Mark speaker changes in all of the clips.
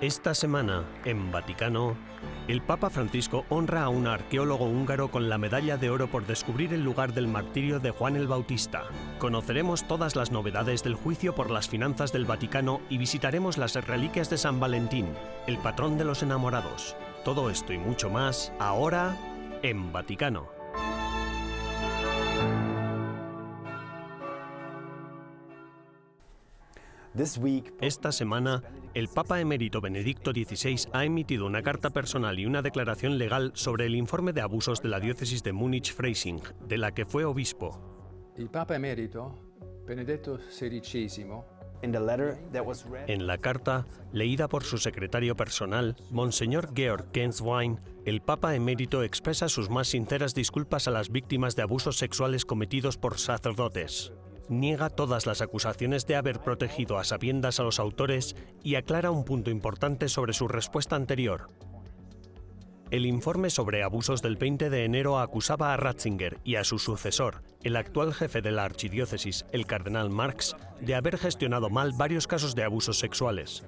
Speaker 1: Esta semana, en Vaticano, el Papa Francisco honra a un arqueólogo húngaro con la medalla de oro por descubrir el lugar del martirio de Juan el Bautista. Conoceremos todas las novedades del juicio por las finanzas del Vaticano y visitaremos las reliquias de San Valentín, el patrón de los enamorados. Todo esto y mucho más, ahora, en Vaticano. Esta semana, el Papa emérito Benedicto XVI ha emitido una carta personal y una declaración legal sobre el informe de abusos de la diócesis de Múnich-Freising, de la que fue obispo.
Speaker 2: El Papa emérito Benedetto XVI,
Speaker 1: en la carta, leída por su secretario personal, Monseñor Georg Genswein, el Papa emérito expresa sus más sinceras disculpas a las víctimas de abusos sexuales cometidos por sacerdotes. Niega todas las acusaciones de haber protegido a sabiendas a los autores y aclara un punto importante sobre su respuesta anterior. El informe sobre abusos del 20 de enero acusaba a Ratzinger y a su sucesor, el actual jefe de la archidiócesis, el cardenal Marx, de haber gestionado mal varios casos de abusos sexuales.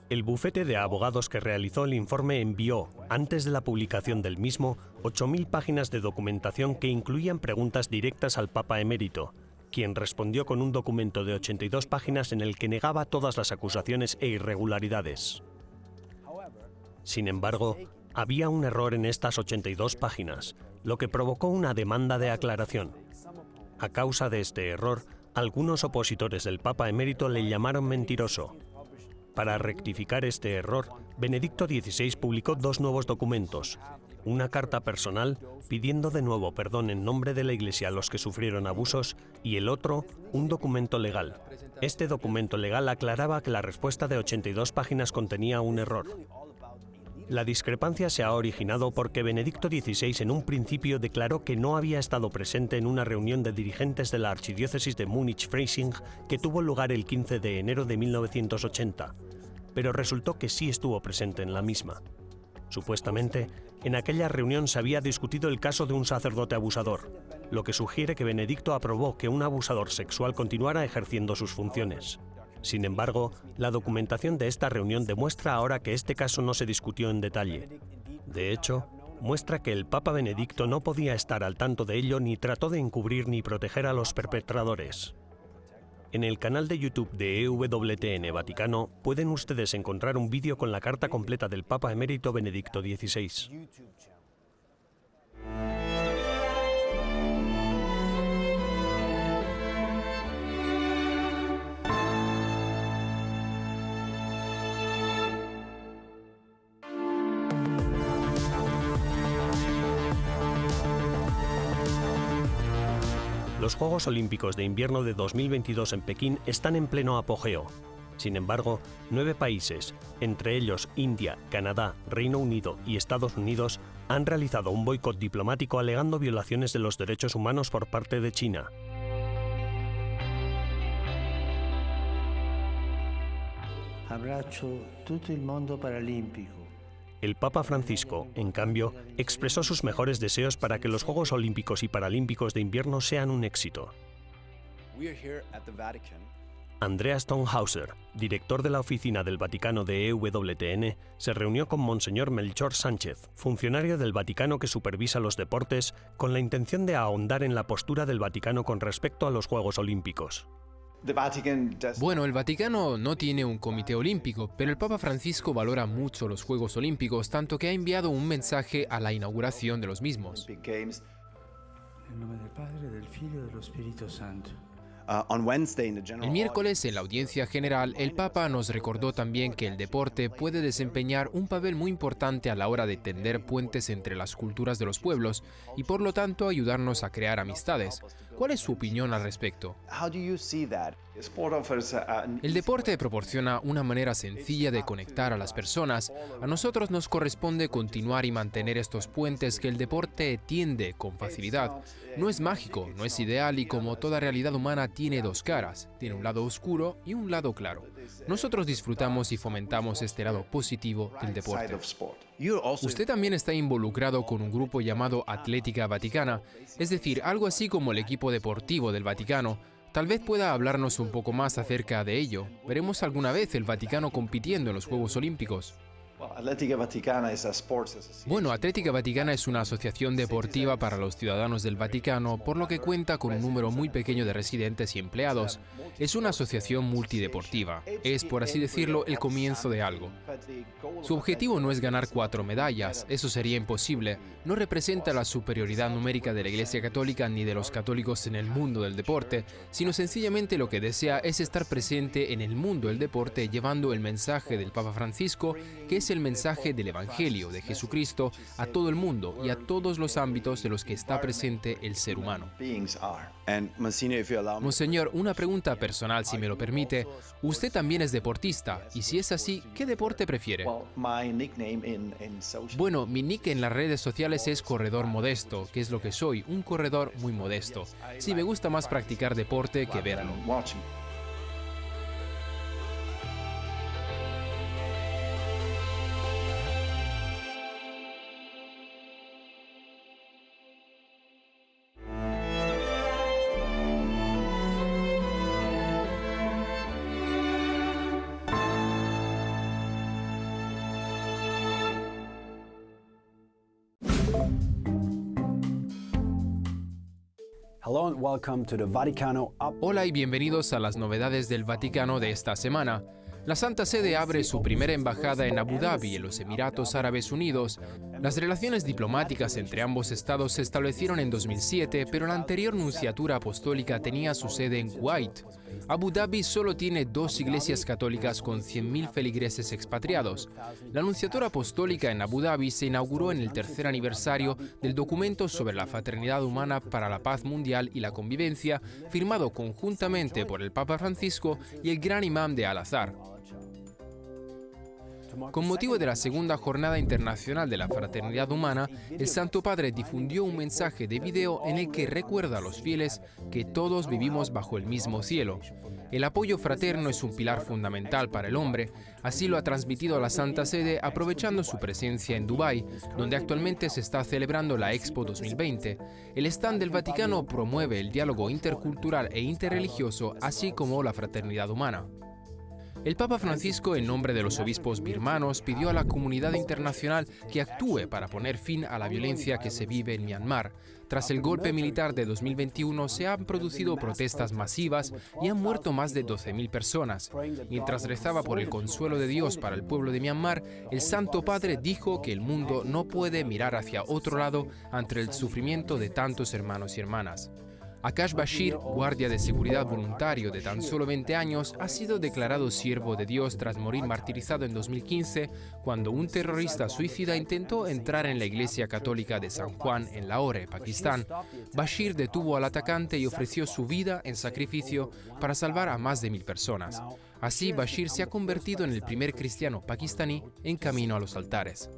Speaker 1: El bufete de abogados que realizó el informe envió, antes de la publicación del mismo, 8.000 páginas de documentación que incluían preguntas directas al Papa emérito, quien respondió con un documento de 82 páginas en el que negaba todas las acusaciones e irregularidades. Sin embargo, había un error en estas 82 páginas, lo que provocó una demanda de aclaración. A causa de este error, algunos opositores del Papa emérito le llamaron mentiroso. Para rectificar este error, Benedicto XVI publicó dos nuevos documentos: una carta personal pidiendo de nuevo perdón en nombre de la Iglesia a los que sufrieron abusos y el otro, un documento legal. Este documento legal aclaraba que la respuesta de 82 páginas contenía un error. La discrepancia se ha originado porque Benedicto XVI en un principio declaró que no había estado presente en una reunión de dirigentes de la archidiócesis de Múnich-Freising que tuvo lugar el 15 de enero de 1980, pero resultó que sí estuvo presente en la misma. Supuestamente, en aquella reunión se había discutido el caso de un sacerdote abusador, lo que sugiere que Benedicto aprobó que un abusador sexual continuara ejerciendo sus funciones. Sin embargo, la documentación de esta reunión demuestra ahora que este caso no se discutió en detalle. De hecho, muestra que el Papa Benedicto no podía estar al tanto de ello ni trató de encubrir ni proteger a los perpetradores. En el canal de YouTube de EWTN Vaticano pueden ustedes encontrar un vídeo con la carta completa del Papa emérito Benedicto XVI. Los Juegos Olímpicos de Invierno de 2022 en Pekín están en pleno apogeo. Sin embargo, 9 países, entre ellos India, Canadá, Reino Unido y Estados Unidos, han realizado un boicot diplomático alegando violaciones de los derechos humanos por parte de China.
Speaker 3: Abbraccio tutto il mondo paralimpico.
Speaker 1: El Papa Francisco, en cambio, expresó sus mejores deseos para que los Juegos Olímpicos y Paralímpicos de Invierno sean un éxito. Andreas Tonhauser, director de la oficina del Vaticano de EWTN, se reunió con Monseñor Melchor Sánchez, funcionario del Vaticano que supervisa los deportes, con la intención de ahondar en la postura del Vaticano con respecto a los Juegos Olímpicos.
Speaker 4: Bueno, el Vaticano no tiene un comité olímpico, pero el Papa Francisco valora mucho los Juegos Olímpicos, tanto que ha enviado un mensaje a la inauguración de los mismos.
Speaker 3: Nel nome del Padre, del Figlio e dello Spirito Santo.
Speaker 4: El miércoles, en la audiencia general, el Papa nos recordó también que el deporte puede desempeñar un papel muy importante a la hora de tender puentes entre las culturas de los pueblos y, por lo tanto, ayudarnos a crear amistades. ¿Cuál es su opinión al respecto? El deporte proporciona una manera sencilla de conectar a las personas. A nosotros nos corresponde continuar y mantener estos puentes que el deporte tiende con facilidad. No es mágico, no es ideal y, como toda realidad humana, tiene dos caras. Tiene un lado oscuro y un lado claro. Nosotros disfrutamos y fomentamos este lado positivo del deporte. Usted también está involucrado con un grupo llamado Atlética Vaticana, es decir, algo así como el equipo deportivo del Vaticano. Tal vez pueda hablarnos un poco más acerca de ello. ¿Veremos alguna vez el Vaticano compitiendo en los Juegos Olímpicos? Bueno, Atlética Vaticana es una asociación deportiva para los ciudadanos del Vaticano, por lo que cuenta con un número muy pequeño de residentes y empleados. Es una asociación multideportiva. Es, por así decirlo, el comienzo de algo. Su objetivo no es ganar 4 medallas, eso sería imposible. No representa la superioridad numérica de la Iglesia Católica ni de los católicos en el mundo del deporte, sino sencillamente lo que desea es estar presente en el mundo del deporte llevando el mensaje del Papa Francisco, que es el mensaje del Evangelio de Jesucristo a todo el mundo y a todos los ámbitos de los que está presente el ser humano. Monseñor, una pregunta personal, si me lo permite. Usted también es deportista, y si es así, ¿qué deporte prefiere? Bueno, mi nick en las redes sociales es corredor modesto, que es lo que soy, un corredor muy modesto. Sí, me gusta más practicar deporte que verlo. Hola y bienvenidos a las novedades del Vaticano de esta semana. La Santa Sede abre su primera embajada en Abu Dhabi, en los Emiratos Árabes Unidos. Las relaciones diplomáticas entre ambos estados se establecieron en 2007, pero la anterior nunciatura apostólica tenía su sede en Kuwait. Abu Dhabi solo tiene 2 iglesias católicas con 100.000 feligreses expatriados. La nunciatura apostólica en Abu Dhabi se inauguró en el tercer aniversario del documento sobre la fraternidad humana para la paz mundial y la convivencia, firmado conjuntamente por el Papa Francisco y el Gran Imán de Al-Azhar. Con motivo de la segunda Jornada Internacional de la Fraternidad Humana, el Santo Padre difundió un mensaje de video en el que recuerda a los fieles que todos vivimos bajo el mismo cielo. El apoyo fraterno es un pilar fundamental para el hombre, así lo ha transmitido la Santa Sede aprovechando su presencia en Dubái, donde actualmente se está celebrando la Expo 2020. El stand del Vaticano promueve el diálogo intercultural e interreligioso, así como la fraternidad humana. El Papa Francisco, en nombre de los obispos birmanos, pidió a la comunidad internacional que actúe para poner fin a la violencia que se vive en Myanmar. Tras el golpe militar de 2021 se han producido protestas masivas y han muerto más de 12.000 personas. Mientras rezaba por el consuelo de Dios para el pueblo de Myanmar, el Santo Padre dijo que el mundo no puede mirar hacia otro lado ante el sufrimiento de tantos hermanos y hermanas. Akash Bashir, guardia de seguridad voluntario de tan solo 20 años, ha sido declarado siervo de Dios tras morir martirizado en 2015 cuando un terrorista suicida intentó entrar en la iglesia católica de San Juan en Lahore, Pakistán. Bashir detuvo al atacante y ofreció su vida en sacrificio para salvar a más de 1.000 personas. Así, Bashir se ha convertido en el primer cristiano pakistaní en camino a los altares.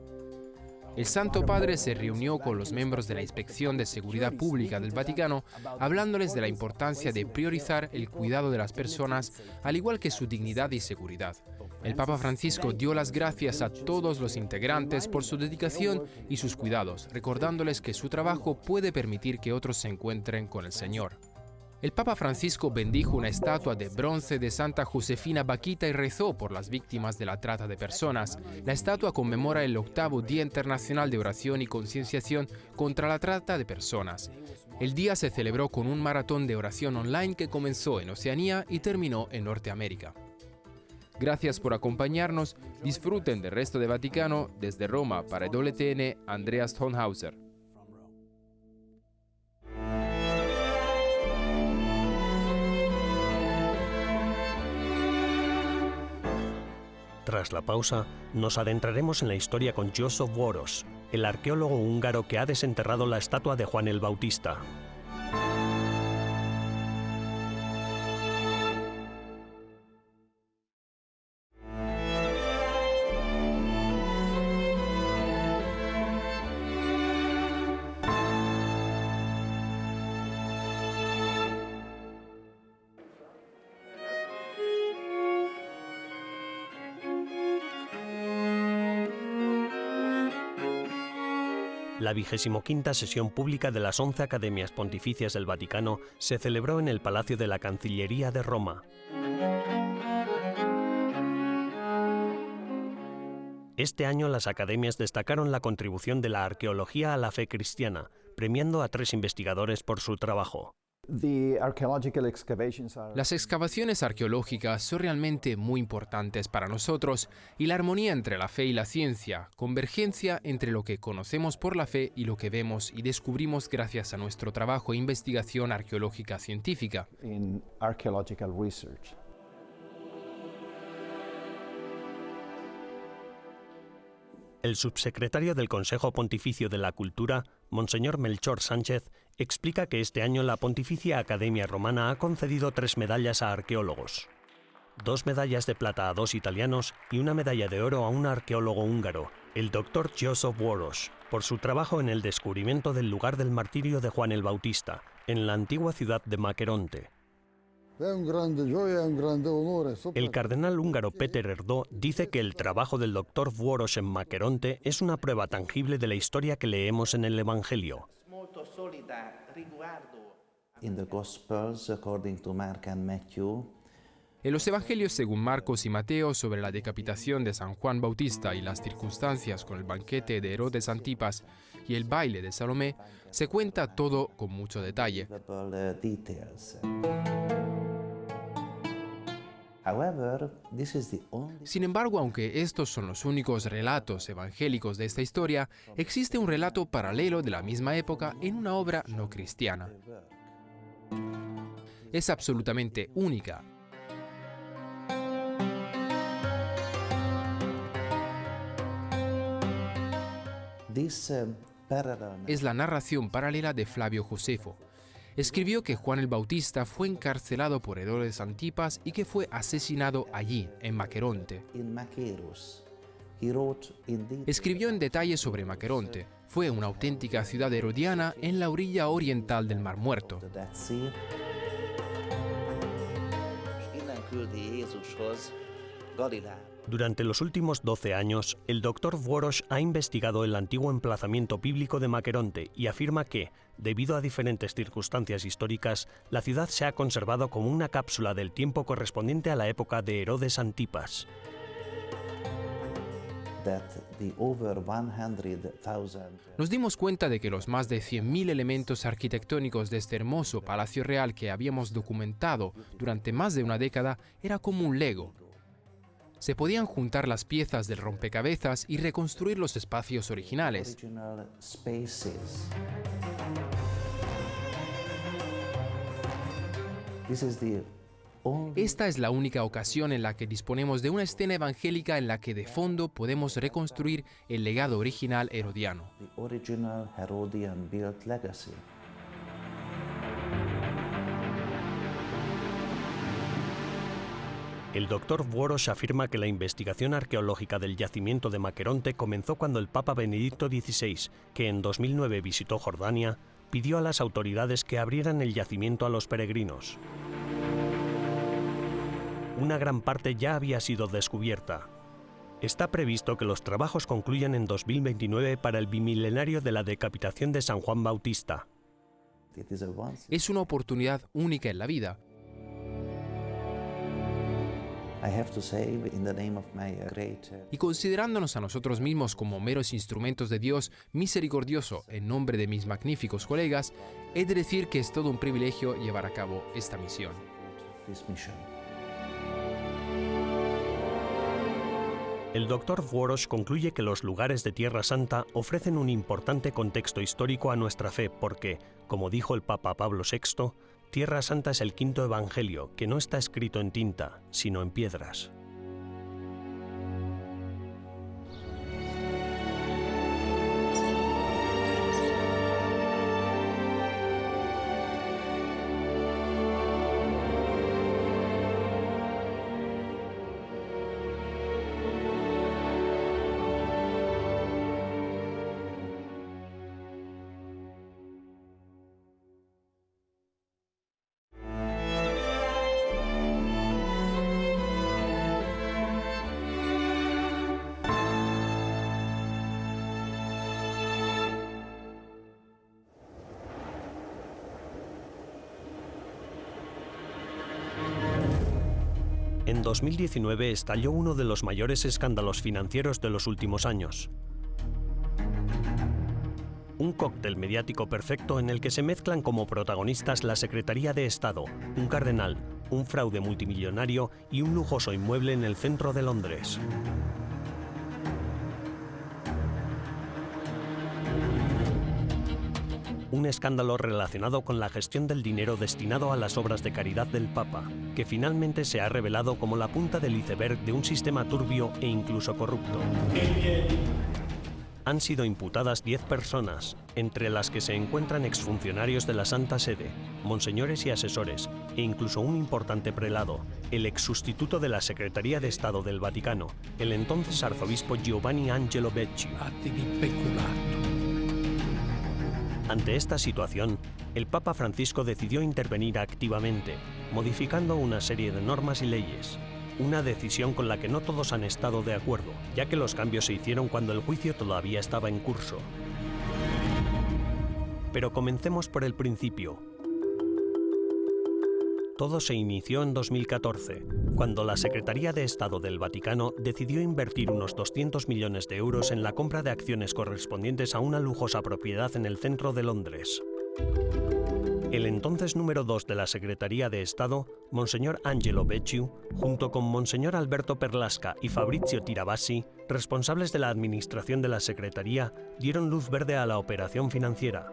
Speaker 4: El Santo Padre se reunió con los miembros de la Inspección de Seguridad Pública del Vaticano, hablándoles de la importancia de priorizar el cuidado de las personas, al igual que su dignidad y seguridad. El Papa Francisco dio las gracias a todos los integrantes por su dedicación y sus cuidados, recordándoles que su trabajo puede permitir que otros se encuentren con el Señor. El Papa Francisco bendijo una estatua de bronce de Santa Josefina Bakhita y rezó por las víctimas de la trata de personas. La estatua conmemora el 8º Día Internacional de Oración y Concienciación contra la Trata de Personas. El día se celebró con un maratón de oración online que comenzó en Oceanía y terminó en Norteamérica. Gracias por acompañarnos. Disfruten del resto de Vaticano. Desde Roma para WTN, Andreas Thonhauser.
Speaker 1: Tras la pausa, nos adentraremos en la historia con József Boros, el arqueólogo húngaro que ha desenterrado la estatua de Juan el Bautista. La 25ª sesión pública de las 11 Academias Pontificias del Vaticano se celebró en el Palacio de la Cancillería de Roma. Este año las academias destacaron la contribución de la arqueología a la fe cristiana, premiando a 3 investigadores por su trabajo.
Speaker 4: Las excavaciones arqueológicas son realmente muy importantes para nosotros y la armonía entre la fe y la ciencia, convergencia entre lo que conocemos por la fe y lo que vemos y descubrimos gracias a nuestro trabajo e investigación arqueológica científica.
Speaker 1: El subsecretario del Consejo Pontificio de la Cultura, Monseñor Melchor Sánchez, explica que este año la Pontificia Academia Romana ha concedido 3 medallas a arqueólogos. 2 medallas de plata a 2 italianos y 1 medalla de oro a un arqueólogo húngaro, el Dr. József Boros, por su trabajo en el descubrimiento del lugar del martirio de Juan el Bautista, en la antigua ciudad de Macheronte. El cardenal húngaro Péter Erdő dice que el trabajo del Dr. Boros en Macheronte es una prueba tangible de la historia que leemos en el Evangelio.
Speaker 4: En los evangelios según Marcos y Mateo sobre la decapitación de San Juan Bautista y las circunstancias con el banquete de Herodes Antipas y el baile de Salomé, se cuenta todo con mucho detalle. Sin embargo, aunque estos son los únicos relatos evangélicos de esta historia, existe un relato paralelo de la misma época en una obra no cristiana. Es absolutamente única. Es la narración paralela de Flavio Josefo. Escribió que Juan el Bautista fue encarcelado por Herodes Antipas y que fue asesinado allí, en Macheronte. Escribió en detalle sobre Macheronte. Fue una auténtica ciudad herodiana en la orilla oriental del Mar Muerto.
Speaker 1: Durante los últimos 12 años, el Dr. Boros ha investigado el antiguo emplazamiento bíblico de Macheronte y afirma que, debido a diferentes circunstancias históricas, la ciudad se ha conservado como una cápsula del tiempo correspondiente a la época de Herodes Antipas.
Speaker 4: Nos dimos cuenta de que los más de 100.000 elementos arquitectónicos de este hermoso palacio real que habíamos documentado durante más de una década era como un Lego. Se podían juntar las piezas del rompecabezas y reconstruir los espacios originales. Esta es la única ocasión en la que disponemos de una escena evangélica en la que de fondo podemos reconstruir el legado original herodiano.
Speaker 1: El Dr. Boros afirma que la investigación arqueológica del yacimiento de Macheronte comenzó cuando el Papa Benedicto XVI, que en 2009 visitó Jordania, pidió a las autoridades que abrieran el yacimiento a los peregrinos. Una gran parte ya había sido descubierta. Está previsto que los trabajos concluyan en 2029 para el bimilenario de la decapitación de San Juan Bautista.
Speaker 4: Es una oportunidad única en la vida. Y considerándonos a nosotros mismos como meros instrumentos de Dios misericordioso en nombre de mis magníficos colegas, he de decir que es todo un privilegio llevar a cabo esta misión.
Speaker 1: El Dr. Boros concluye que los lugares de Tierra Santa ofrecen un importante contexto histórico a nuestra fe porque, como dijo el Papa Pablo VI, Tierra Santa es el quinto evangelio que no está escrito en tinta, sino en piedras. En 2019 estalló uno de los mayores escándalos financieros de los últimos años. Un cóctel mediático perfecto en el que se mezclan como protagonistas la Secretaría de Estado, un cardenal, un fraude multimillonario y un lujoso inmueble en el centro de Londres. Un escándalo relacionado con la gestión del dinero destinado a las obras de caridad del Papa, que finalmente se ha revelado como la punta del iceberg de un sistema turbio e incluso corrupto. Han sido imputadas 10 personas, entre las que se encuentran exfuncionarios de la Santa Sede, monseñores y asesores, e incluso un importante prelado, el exsustituto de la Secretaría de Estado del Vaticano, el entonces arzobispo Giovanni Angelo Becciu. Ante esta situación, el Papa Francisco decidió intervenir activamente, modificando una serie de normas y leyes. Una decisión con la que no todos han estado de acuerdo, ya que los cambios se hicieron cuando el juicio todavía estaba en curso. Pero comencemos por el principio. Todo se inició en 2014, cuando la Secretaría de Estado del Vaticano decidió invertir unos 200 millones de euros en la compra de acciones correspondientes a una lujosa propiedad en el centro de Londres. El entonces número 2 de la Secretaría de Estado, Monseñor Angelo Becciu, junto con Monseñor Alberto Perlasca y Fabrizio Tirabassi, responsables de la administración de la Secretaría, dieron luz verde a la operación financiera.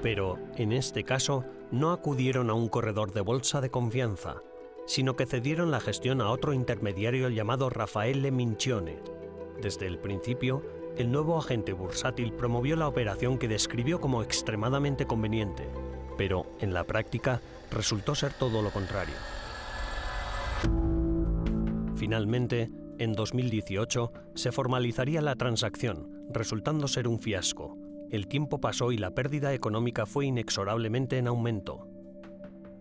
Speaker 1: Pero, en este caso, no acudieron a un corredor de bolsa de confianza, sino que cedieron la gestión a otro intermediario llamado Raffaele Mincione. Desde el principio, el nuevo agente bursátil promovió la operación que describió como extremadamente conveniente, pero en la práctica resultó ser todo lo contrario. Finalmente, en 2018, se formalizaría la transacción, resultando ser un fiasco. El tiempo pasó y la pérdida económica fue inexorablemente en aumento.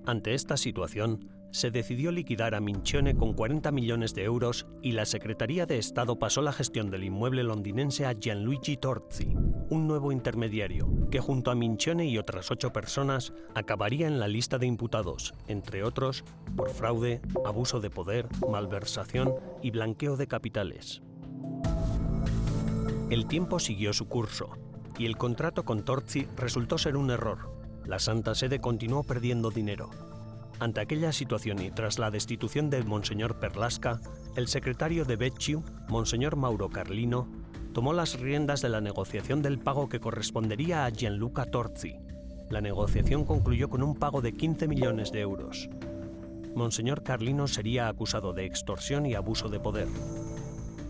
Speaker 1: Ante esta situación, se decidió liquidar a Mincione con 40 millones de euros y la Secretaría de Estado pasó la gestión del inmueble londinense a Gianluigi Torzi, un nuevo intermediario, que junto a Mincione y otras 8 personas acabaría en la lista de imputados, entre otros, por fraude, abuso de poder, malversación y blanqueo de capitales. El tiempo siguió su curso, y el contrato con Torzi resultó ser un error. La Santa Sede continuó perdiendo dinero. Ante aquella situación y tras la destitución de Monseñor Perlasca, el secretario de Becciu, Monseñor Mauro Carlino, tomó las riendas de la negociación del pago que correspondería a Gianluca Torzi. La negociación concluyó con un pago de 15 millones de euros. Monseñor Carlino sería acusado de extorsión y abuso de poder.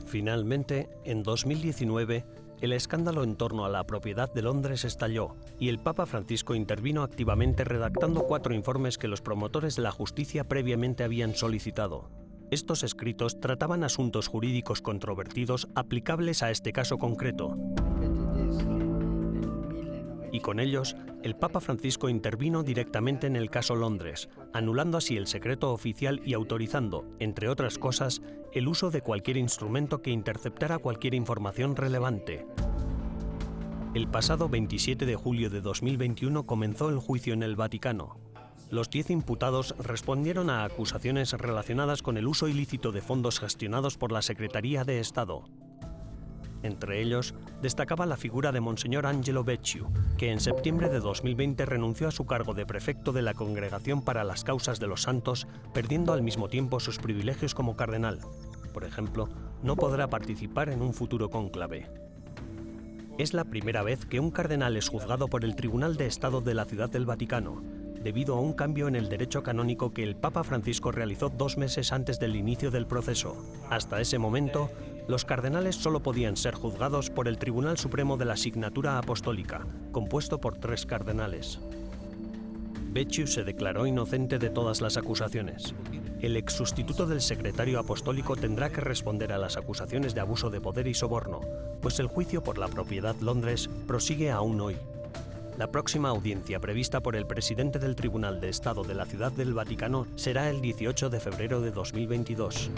Speaker 1: Finalmente, en 2019, el escándalo en torno a la propiedad de Londres estalló y el Papa Francisco intervino activamente redactando 4 informes que los promotores de la justicia previamente habían solicitado. Estos escritos trataban asuntos jurídicos controvertidos aplicables a este caso concreto. Y con ellos, el Papa Francisco intervino directamente en el caso Londres, anulando así el secreto oficial y autorizando, entre otras cosas, el uso de cualquier instrumento que interceptara cualquier información relevante. El pasado 27 de julio de 2021 comenzó el juicio en el Vaticano. Los 10 imputados respondieron a acusaciones relacionadas con el uso ilícito de fondos gestionados por la Secretaría de Estado. Entre ellos, destacaba la figura de Monseñor Angelo Becciu, que en septiembre de 2020 renunció a su cargo de prefecto de la Congregación para las Causas de los Santos, perdiendo al mismo tiempo sus privilegios como cardenal. Por ejemplo, no podrá participar en un futuro cónclave. Es la primera vez que un cardenal es juzgado por el Tribunal de Estado de la Ciudad del Vaticano, debido a un cambio en el derecho canónico que el Papa Francisco realizó 2 meses antes del inicio del proceso. Hasta ese momento, los cardenales solo podían ser juzgados por el Tribunal Supremo de la Signatura Apostólica, compuesto por 3 cardenales. Becciu se declaró inocente de todas las acusaciones. El exsustituto del secretario apostólico tendrá que responder a las acusaciones de abuso de poder y soborno, pues el juicio por la propiedad Londres prosigue aún hoy. La próxima audiencia prevista por el presidente del Tribunal de Estado de la Ciudad del Vaticano será el 18 de febrero de 2022.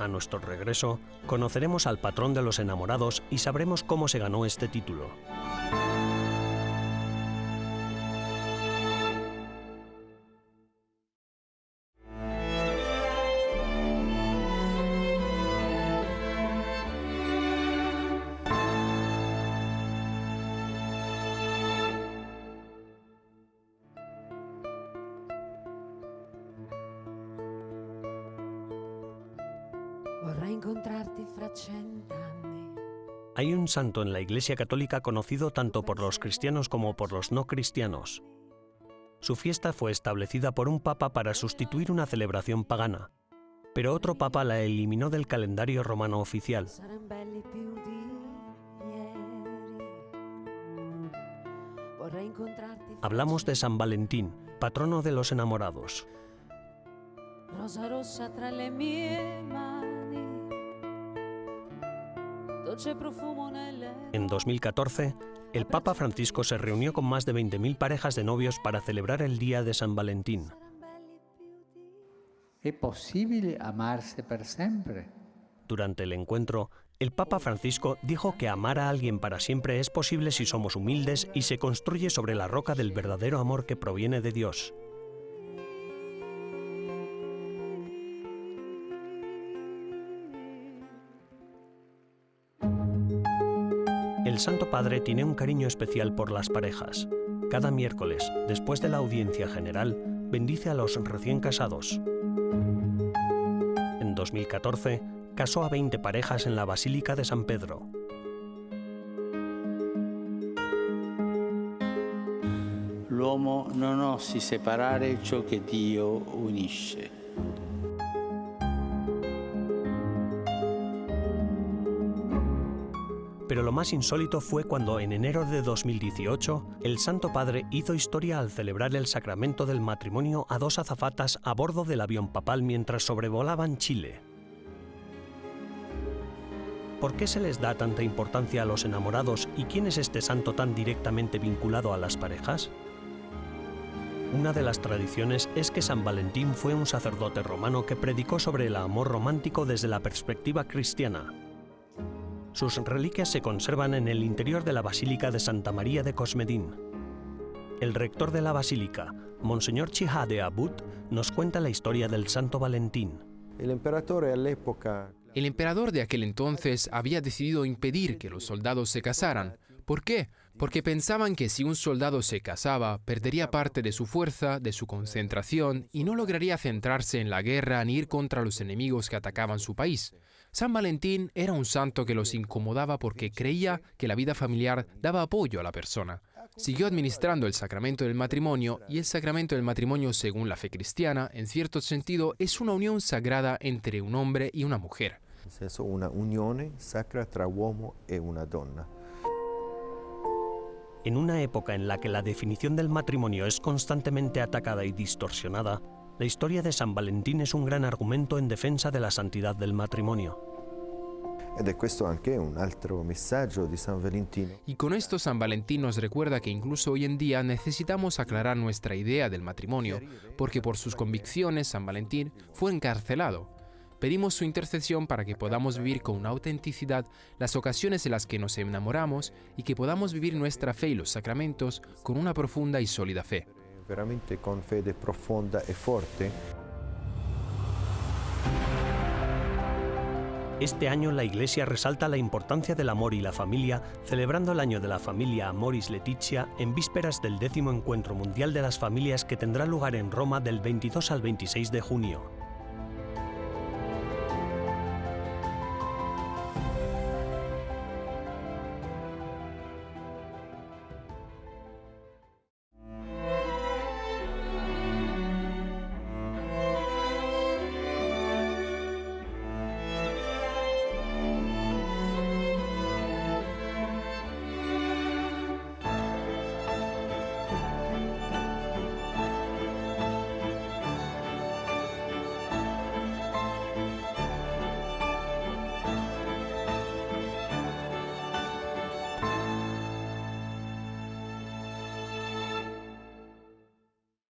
Speaker 1: A nuestro regreso, conoceremos al patrón de los enamorados y sabremos cómo se ganó este título. Hay un santo en la Iglesia Católica conocido tanto por los cristianos como por los no cristianos. Su fiesta fue establecida por un papa para sustituir una celebración pagana, pero otro papa la eliminó del calendario romano oficial. Hablamos de San Valentín, patrono de los enamorados. En 2014, el Papa Francisco se reunió con más de 20.000 parejas de novios para celebrar el Día de San Valentín.
Speaker 3: ¿Es posible amarse por siempre?
Speaker 1: Durante el encuentro, el Papa Francisco dijo que amar a alguien para siempre es posible si somos humildes y se construye sobre la roca del verdadero amor que proviene de Dios. El Santo Padre tiene un cariño especial por las parejas. Cada miércoles, después de la audiencia general, bendice a los recién casados. En 2014, casó a 20 parejas en la Basílica de San Pedro.
Speaker 3: L'uomo non osi separare ciò che Dio unisce.
Speaker 1: Pero lo más insólito fue cuando en enero de 2018 el Santo Padre hizo historia al celebrar el sacramento del matrimonio a 2 azafatas a bordo del avión papal mientras sobrevolaban Chile. ¿Por qué se les da tanta importancia a los enamorados y quién es este santo tan directamente vinculado a las parejas? Una de las tradiciones es que San Valentín fue un sacerdote romano que predicó sobre el amor romántico desde la perspectiva cristiana. Sus reliquias se conservan en el interior de la Basílica de Santa María de Cosmedin. El rector de la Basílica, Monseñor Chihade Abud, nos cuenta la historia del Santo Valentín.
Speaker 5: El emperador
Speaker 4: de aquel entonces había decidido impedir que los soldados se casaran. ¿Por qué? Porque pensaban que si un soldado se casaba, perdería parte de su fuerza, de su concentración, y no lograría centrarse en la guerra ni ir contra los enemigos que atacaban su país. San Valentín era un santo que los incomodaba porque creía que la vida familiar daba apoyo a la persona. Siguió administrando el sacramento del matrimonio, y el sacramento del matrimonio, según la fe cristiana, en cierto sentido, es una unión sagrada entre un hombre y una mujer.
Speaker 5: Es una unión sacra tra uomo e una donna.
Speaker 1: En una época en la que la definición del matrimonio es constantemente atacada y distorsionada, la historia de San Valentín es un gran argumento en defensa de la santidad del matrimonio.
Speaker 4: Y con esto San Valentín nos recuerda que incluso hoy en día necesitamos aclarar nuestra idea del matrimonio, porque por sus convicciones San Valentín fue encarcelado. Pedimos su intercesión para que podamos vivir con autenticidad las ocasiones en las que nos enamoramos y que podamos vivir nuestra fe y los sacramentos con una profunda y sólida fe.
Speaker 5: Veramente con fede profonda e forte.
Speaker 1: Este año la Iglesia resalta la importancia del amor y la familia, celebrando el año de la familia Amoris Laetitia en vísperas del 10º Encuentro Mundial de las Familias que tendrá lugar en Roma del 22 al 26 de junio.